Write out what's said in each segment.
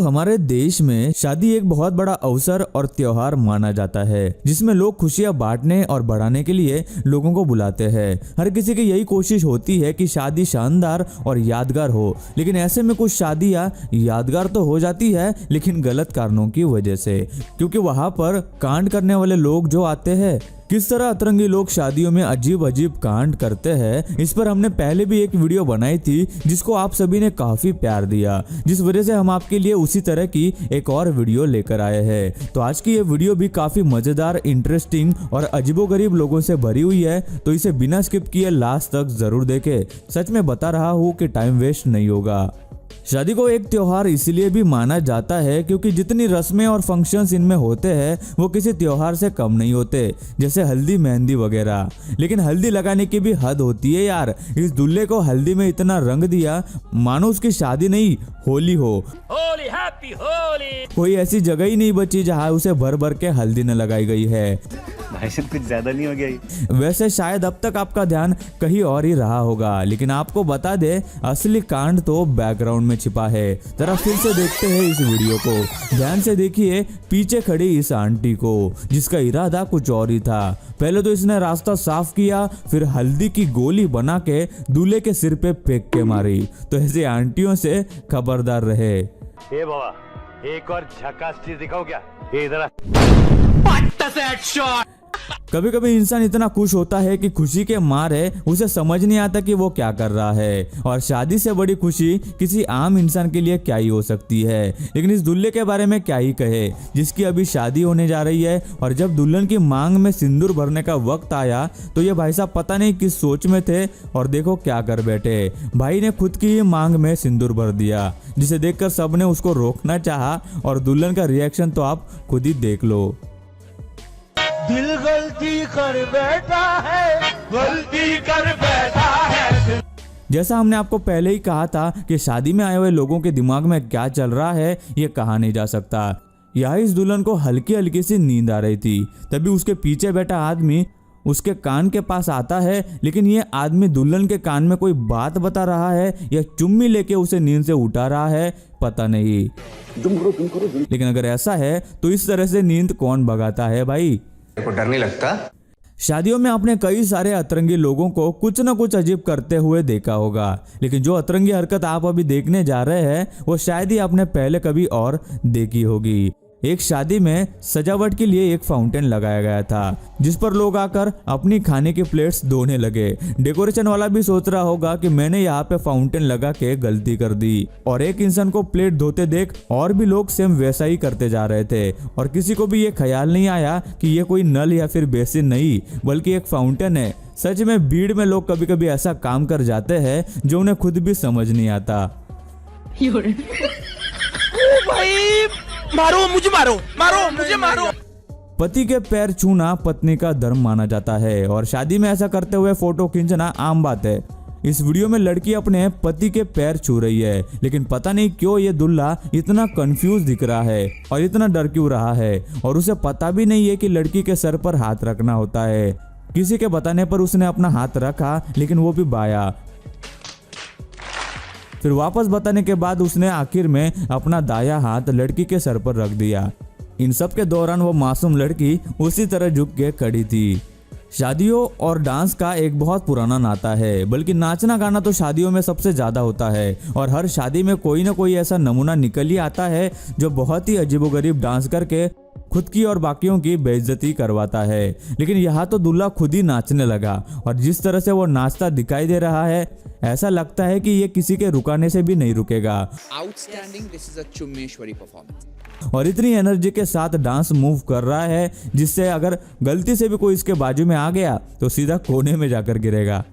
हमारे देश में शादी एक बहुत बड़ा अवसर और त्योहार माना जाता है, जिसमें लोग खुशियां बांटने और बढ़ाने के लिए लोगों को बुलाते हैं। हर किसी की यही कोशिश होती है कि शादी शानदार और यादगार हो, लेकिन ऐसे में कुछ शादियां यादगार तो हो जाती है, लेकिन गलत कारणों की वजह से, क्योंकि वहां पर कांड करने वाले लोग जो आते हैं। किस तरह अतरंगी लोग शादियों में अजीब अजीब कांड करते हैं, इस पर हमने पहले भी एक वीडियो बनाई थी, जिसको आप सभी ने काफी प्यार दिया, जिस वजह से हम आपके लिए उसी तरह की एक और वीडियो लेकर आए हैं। तो आज की ये वीडियो भी काफी मजेदार, इंटरेस्टिंग और अजीबोगरीब लोगों से भरी हुई है, तो इसे बिना स्किप किए लास्ट तक जरूर देखें। सच में बता रहा हूँ कि टाइम वेस्ट नहीं होगा। शादी को एक त्योहार इसलिए भी माना जाता है क्योंकि जितनी रस्में और फंक्शंस इनमें होते हैं वो किसी त्योहार से कम नहीं होते, जैसे हल्दी मेहंदी वगैरह। लेकिन हल्दी लगाने की भी हद होती है यार। इस दूल्हे को हल्दी में इतना रंग दिया मानो उसकी शादी नहीं होली हो। होली, हैप्पी होली। कोई ऐसी जगह ही नहीं बची जहाँ उसे भर भर के हल्दी न लगाई गई है। भाई साहब कुछ ज्यादा नहीं हो गया? वैसे शायद अब तक आपका ध्यान कहीं और ही रहा होगा, लेकिन आपको बता दे असली कांड तो बैकग्राउंड में छिपा है। जरा फिर से देखते हैं इस वीडियो को। ध्यान से देखिए पीछे खड़ी इस आंटी को, जिसका इरादा कुछ और ही था। पहले तो इसने रास्ता साफ किया, फिर हल्दी की गोली बना के दूल्हे के सिर पे फेंक के मारी। तो ऐसे आंटियों से खबरदार रहे। ए बाबा, एक और झकास चीज दिखाओ क्या? इधर कभी कभी इंसान इतना खुश होता है कि खुशी के मारे उसे समझ नहीं आता कि वो क्या कर रहा है। और शादी से बड़ी खुशी किसी आम इंसान के लिए क्या ही हो सकती है। लेकिन इस दूल्हे के बारे में क्या ही कहे, जिसकी अभी शादी होने जा रही है। और जब दुल्हन की मांग में सिंदूर भरने का वक्त आया तो ये भाई साहब पता नहीं किस सोच में थे, और देखो क्या कर बैठे। भाई ने खुद की ही मांग में सिंदूर भर दिया, जिसे देखकर सबने उसको रोकना चाहा। और दुल्हन का रिएक्शन तो आप खुद ही देख लो। दिल गलती कर बैठा है, गलती कर बैठा है। जैसा हमने आपको पहले ही कहा था कि शादी में आए हुए लोगों के दिमाग में क्या चल रहा है ये कहा नहीं जा सकता। यहाँ इस दुल्हन को हल्की हल्की सी नींद आ रही थी, तभी उसके पीछे बैठा आदमी उसके कान के पास आता है। लेकिन ये आदमी दुल्हन के कान में कोई बात बता रहा है या चुम्मी लेके उसे नींद से उठा रहा है, पता नहीं। लेकिन अगर ऐसा है तो इस तरह से नींद कौन भगाता है भाई? को डर नहीं लगता? शादियों में आपने कई सारे अतरंगी लोगों को कुछ न कुछ अजीब करते हुए देखा होगा, लेकिन जो अतरंगी हरकत आप अभी देखने जा रहे हैं वो शायद ही आपने पहले कभी और देखी होगी। एक शादी में सजावट के लिए एक फाउंटेन लगाया गया था, जिस पर लोग आकर अपनी खाने की प्लेट्स धोने लगे। डेकोरेशन वाला भी सोच रहा होगा कि मैंने यहाँ पे फाउंटेन लगा के गलती कर दी, और एक इंसान को प्लेट धोते देख और भी लोग सेम वैसा ही करते जा रहे थे। और किसी को भी ये ख्याल नहीं आया कि ये कोई नल या फिर बेसिन नहीं, बल्कि एक फाउंटेन है। सच में भीड़ में लोग कभी कभी ऐसा काम कर जाते हैं जो उन्हें खुद भी समझ नहीं आता। मारो मुझे, मारो मुझे, मारो। पति के पैर छूना पत्नी का धर्म माना जाता है, और शादी में ऐसा करते हुए फोटो खींचना आम बात है। इस वीडियो में लड़की अपने पति के पैर छू रही है, लेकिन पता नहीं क्यों ये दूल्हा इतना कंफ्यूज दिख रहा है और इतना डर क्यों रहा है। और उसे पता भी नहीं है कि लड़की के सर पर हाथ रखना होता है। किसी के बताने पर उसने अपना हाथ रखा, लेकिन वो भी बाया। फिर वापस बताने के बाद उसने आखिर में अपना दाया हाथ लड़की के सर पर रख दिया। इन सब के दौरान वो मासूम लड़की उसी तरह झुक के खड़ी थी। शादियों और डांस का एक बहुत पुराना नाता है, बल्कि नाचना गाना तो शादियों में सबसे ज्यादा होता है। और हर शादी में कोई ना कोई ऐसा नमूना निकल ही आता है जो बहुत ही अजीबोगरीब डांस करके खुद की और बाकियों की बेइज्जती करवाता है। लेकिन यहाँ तो दूल्हा खुद ही नाचने लगा, और जिस तरह से वो नाचता दिखाई दे रहा है ऐसा लगता है कि ये किसी के रुकाने से भी नहीं रुकेगा। Outstanding, this is a Chummeshwari performance. और इतनी एनर्जी के साथ डांस मूव कर रहा है, जिससे अगर गलती से भी कोई इसके बाजू में आ गया तो सीधा कोने में जाकर गिरेगा।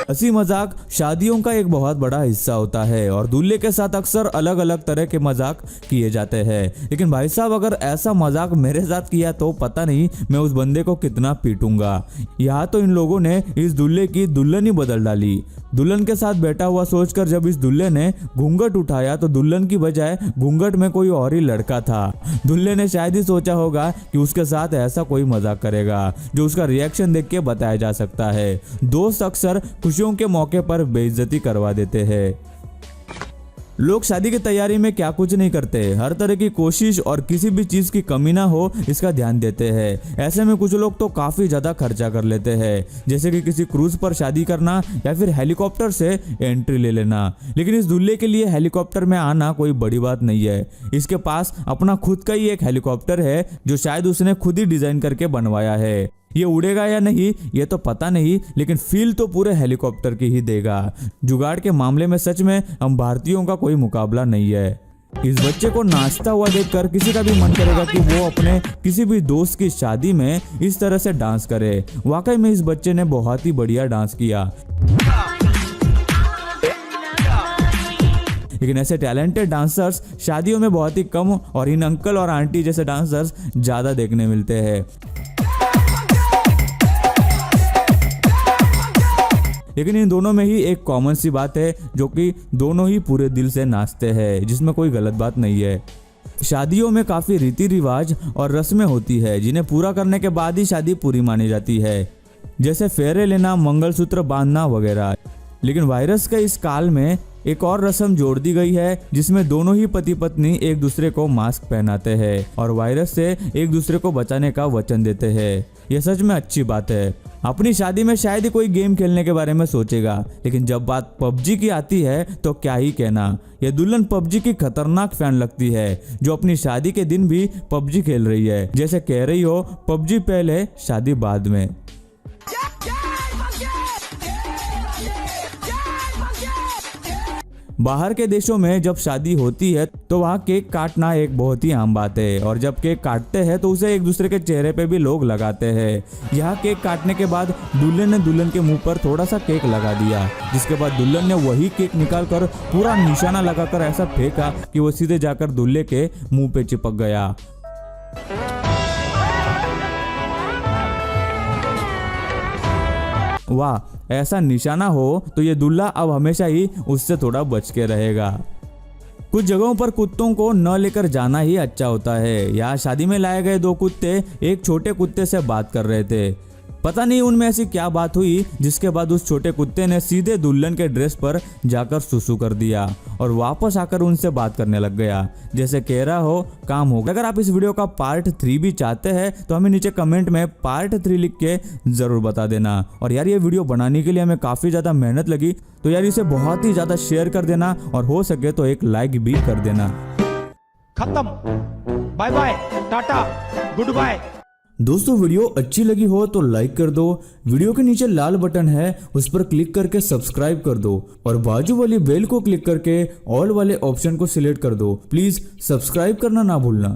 हंसी मजाक शादियों का एक बहुत बड़ा हिस्सा होता है, और दूल्हे के साथ अक्सर अलग अलग तरह के मजाक किए जाते हैं। लेकिन भाई साहब अगर ऐसा मजाक मेरे साथ किया तो पता नहीं मैं उस बंदे को कितना पीटूंगा। यहाँ तो इन लोगों ने इस दूल्हे की दुल्हन ही बदल डाली। दुल्हन के साथ बैठा हुआ सोचकर जब इस दुल्हे ने घूंघट उठाया तो दुल्हन की बजाय घूंघट में कोई और ही लड़का था। दुल्हे ने शायद ही सोचा होगा कि उसके साथ ऐसा कोई मजाक करेगा जो उसका रिएक्शन देख के बताया जा सकता है। दोस्त अक्सर खुशियों के मौके पर बेइज्जती करवा देते हैं। लोग शादी की तैयारी में क्या कुछ नहीं करते, हर तरह की कोशिश और किसी भी चीज की कमी ना हो इसका ध्यान देते हैं। ऐसे में कुछ लोग तो काफी ज्यादा खर्चा कर लेते हैं, जैसे कि किसी क्रूज पर शादी करना या फिर हेलीकॉप्टर से एंट्री ले लेना। लेकिन इस दूल्हे के लिए हेलीकॉप्टर में आना कोई बड़ी बात नहीं है। इसके पास अपना खुद का ही एक हेलीकॉप्टर है जो शायद उसने खुद ही डिजाइन करके बनवाया है। ये उड़ेगा या नहीं ये तो पता नहीं, लेकिन फील तो पूरे हेलीकॉप्टर की ही देगा। जुगाड़ के मामले में सच में हम भारतीयों का कोई मुकाबला नहीं है। इस बच्चे को नाचता हुआ देखकर किसी का भी मन करेगा कि वो अपने किसी भी दोस्त की शादी में इस तरह से डांस करे। वाकई में इस बच्चे ने बहुत ही बढ़िया डांस किया। लेकिन ऐसे टैलेंटेड डांसर्स शादियों में बहुत ही कम और इन अंकल और आंटी जैसे डांसर्स ज्यादा देखने मिलते हैं। लेकिन इन दोनों में ही एक कॉमन सी बात है जो कि दोनों ही पूरे दिल से नाचते हैं, जिसमें कोई गलत बात नहीं है। शादियों में काफी रीति रिवाज और रस्में होती है जिन्हें पूरा करने के बाद ही शादी पूरी मानी जाती है, जैसे फेरे लेना, मंगलसूत्र बांधना वगैरह। लेकिन वायरस के इस काल में एक और रस्म जोड़ दी गई है जिसमें दोनों ही पति पत्नी एक दूसरे को मास्क पहनाते हैं और वायरस से एक दूसरे को बचाने का वचन देते हैं। यह सच में अच्छी बात है। अपनी शादी में शायद ही कोई गेम खेलने के बारे में सोचेगा, लेकिन जब बात पबजी की आती है तो क्या ही कहना। यह दुल्हन पबजी की खतरनाक फैन लगती है जो अपनी शादी के दिन भी पबजी खेल रही है, जैसे कह रही हो पबजी पहले शादी बाद में। बाहर के देशों में जब शादी होती है तो वहाँ केक काटना एक बहुत ही आम बात है, और जब केक काटते हैं तो उसे एक दूसरे के चेहरे पे भी लोग लगाते हैं। यहाँ केक काटने के बाद दूल्हे ने दुल्हन के मुंह पर थोड़ा सा केक लगा दिया, जिसके बाद दुल्हन ने वही केक निकालकर पूरा निशाना लगाकर ऐसा फेंका कि वो सीधे जाकर दूल्हे के मुंह पे चिपक गया। वाह, ऐसा निशाना हो तो ये दूल्हा अब हमेशा ही उससे थोड़ा बच के रहेगा। कुछ जगहों पर कुत्तों को न लेकर जाना ही अच्छा होता है। यहाँ शादी में लाए गए दो कुत्ते एक छोटे कुत्ते से बात कर रहे थे। पता नहीं उनमें ऐसी क्या बात हुई जिसके बाद उस छोटे कुत्ते ने सीधे दुल्हन के ड्रेस पर जाकर सुसु कर दिया और वापस आकर उनसे बात करने लग गया, जैसे कह रहा हो काम हो गया। अगर आप इस वीडियो का पार्ट 3 भी चाहते हैं तो हमें नीचे कमेंट में पार्ट 3 लिख के जरूर बता देना। और यार ये वीडियो बनाने के लिए हमें काफी ज्यादा मेहनत लगी, तो यार इसे बहुत ही ज्यादा शेयर कर देना और हो सके तो एक लाइक भी कर देना। खत्म, bye bye, tata, goodbye. दोस्तों वीडियो अच्छी लगी हो तो लाइक कर दो, वीडियो के नीचे लाल बटन है उस पर क्लिक करके सब्सक्राइब कर दो और बाजू वाली बेल को क्लिक करके ऑल वाले ऑप्शन को सिलेक्ट कर दो। प्लीज सब्सक्राइब करना ना भूलना।